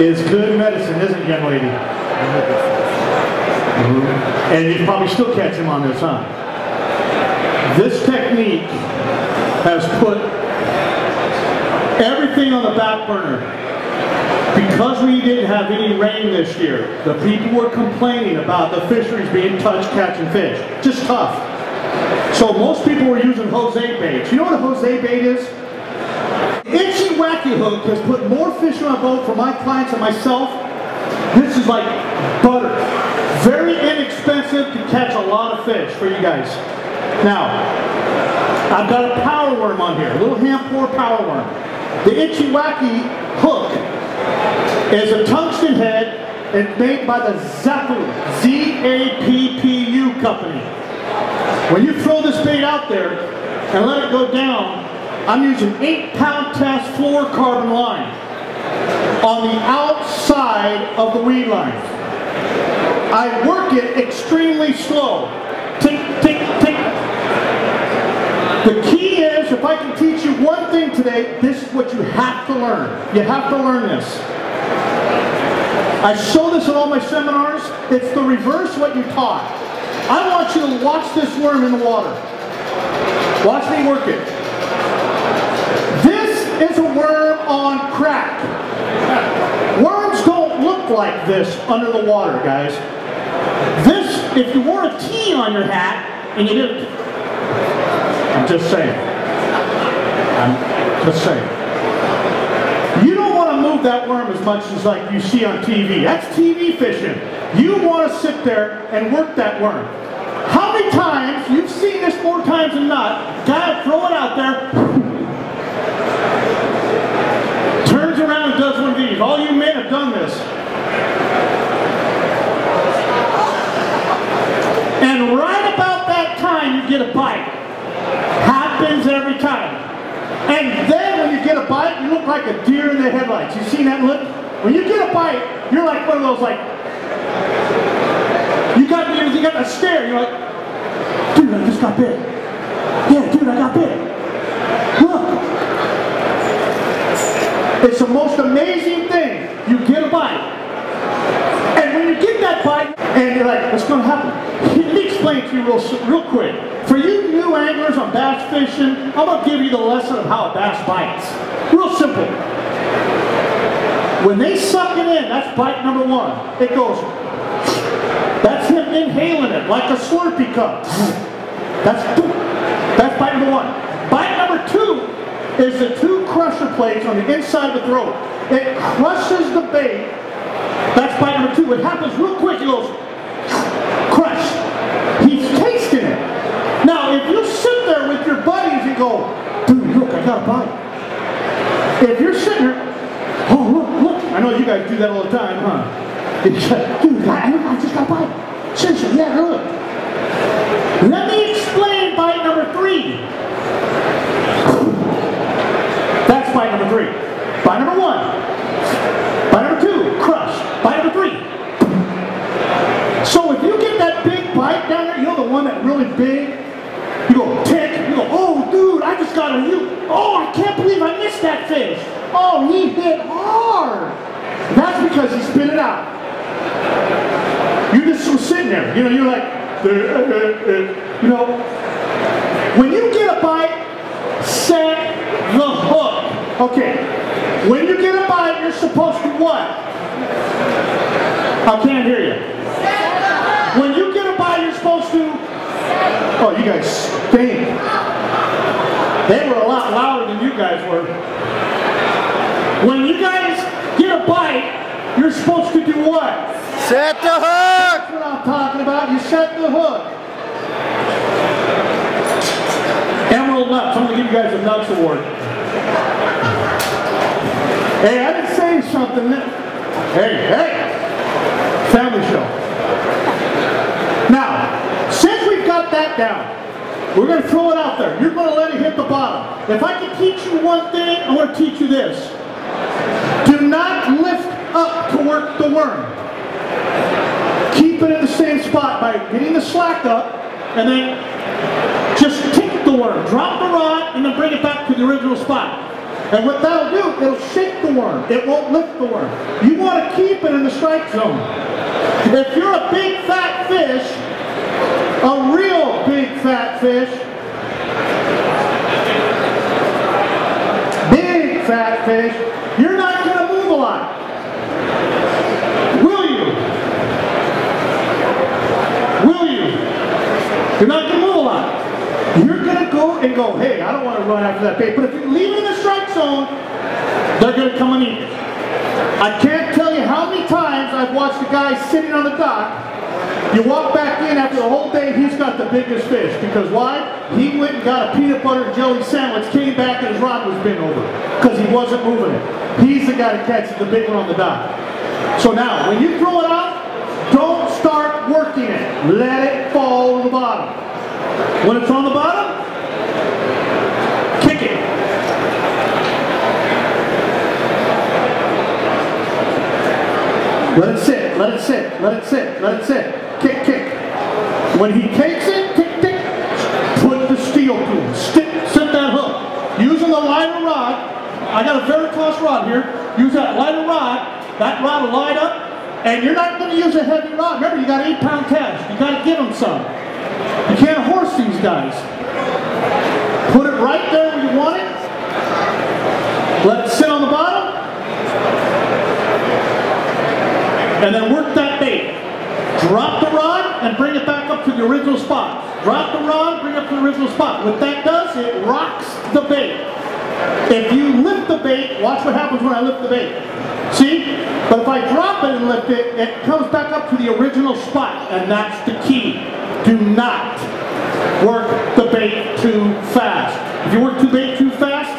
is good medicine, isn't it, young lady? And you probably still catch him on this, huh? This technique has put everything on the back burner. Because we didn't have any rain this year, the people were complaining about the fisheries being touched catching fish. Just tough. So most people were using Jose baits. You know what a Jose bait is? Itchy Wacky hook has put more fish on a boat for my clients and myself. This is like butter. Very inexpensive to catch a lot of fish for you guys. Now, I've got a power worm on here, a little hand-pour power worm. The Itchy Wacky hook is a tungsten head. It's made by the Zappu, Z-A-P-P-U company. When you throw this bait out there and let it go down, I'm using 8-pound test fluorocarbon line on the outside of the weed line. I work it extremely slow. Tick, tick, tick. The key is, if I can teach you one thing today, this is what you have to learn. You have to learn this. I show this in all my seminars. It's the reverse what you taught. I want you to watch this worm in the water. Watch me work it. This is a worm on crack. Worms don't look like this under the water, guys. This, if you wore a T on your hat and you didn't, I'm just saying. I'm just saying. You don't want to move that worm as much as like you see on TV. That's TV fishing. You want to sit there and work that worm. How many times, you've seen this more times than not, guy throw it out there, turns around and does one of these. All you men have done this. And right about that time you get a bite. Happens every time. And then when you get a bite, you look like a deer in the headlights. You seen that look? When you get a bite, you're like one of those like, you got a stare. You're like, dude, I just got bit. Yeah, dude, I got bit. Look. It's the most amazing thing. You get a bite. And when you get that bite, and you're like, what's going to happen? Let me explain to you real quick. For you new anglers on bass fishing, I'm going to give you the lesson of how a bass bites. Real simple. When they suck it in, that's bite number one. It goes, that's him inhaling it like a Slurpee cup. That's bite number one. Bite number two is the two crusher plates on the inside of the throat. It crushes the bait. That's bite number two. It happens real quick. It goes, crush. He's tasting it. Now, if you sit there with your buddies and go, dude, look, I got a bite. If you're sitting there, oh, look. I know you guys do that all the time, huh? Dude, I just got a bite. Seriously, yeah, look. Let me explain bite number three. That's bite number three. Bite number one. Bite number two, crush. Bite number three. So if you get that big bite down there, you know the one that's really big? You go, tick. You go, oh, dude, I just got a oh, I can't believe I missed that fish. Oh, he hit hard. That's because he spit it out. You just were sitting there. You know, you're like, you know. When you get a bite, set the hook. Okay. When you get a bite, you're supposed to what? I can't hear you. When you get a bite, you're supposed to... Oh, you guys stink. They were a lot louder than you guys were. When you guys get a bite, you're supposed to do what? Set the hook! That's what I'm talking about. You set the hook. Emerald Nuts. I'm going to give you guys a Nuts Award. Hey, I didn't say something. Hey. Family show. Now, since we've got that down, we're going to throw it out there. You're going to let it hit the bottom. If I can teach you one thing, I'm going to teach you this. Do not lift up to work the worm. Keep it in the same spot by getting the slack up and then just tick the worm. Drop the rod and then bring it back to the original spot. And what that'll do, it'll shake the worm. It won't lift the worm. You want to keep it in the strike zone. If you're a big fat fish, a real big fat fish, big fat fish, you're not going to move a lot. Will you? Will you? You're not going to move a lot. You're going to go and go, hey, I don't want to run after that bait. But if you leave it in the strike zone, they're going to come and eat it. I can't tell you how many times I've watched a guy sitting on the dock. You walk back in after the whole day, he's got the biggest fish. Because why? He went and got a peanut butter and jelly sandwich, came back and his rod was bent over. Because he wasn't moving it. He's the guy that catches the big one on the dock. So now, when you throw it out, don't start working it. Let it fall to the bottom. When it's on the bottom, kick it. Let it sit, let it sit, let it sit, let it sit. Kick, kick. When he takes it, tick, tick, put the steel to him. Set that hook. Using the lighter rod, I got a Veritas rod here. Use that lighter rod. That rod will light up. And you're not going to use a heavy rod. Remember, you got 8-pound catch. You got to give them some. You can't horse these guys. Put it right there where you want it. Let it sit on the bottom. And then work that bait. Drop the rod and bring it back up to the original spot. Drop the rod, bring it up to the original spot. What that does, it rocks the bait. If you lift the bait, watch what happens when I lift the bait. See? But if I drop it and lift it, it comes back up to the original spot. And that's the key. Do not work the bait too fast. If you work the bait too fast,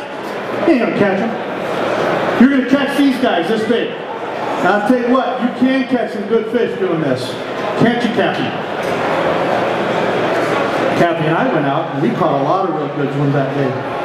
you ain't going to catch them. You're going to catch these guys this big. Now, I'll tell you what, you can catch some good fish doing this. Can't you, Cappy? Cappy and I went out and we caught a lot of real good ones that day.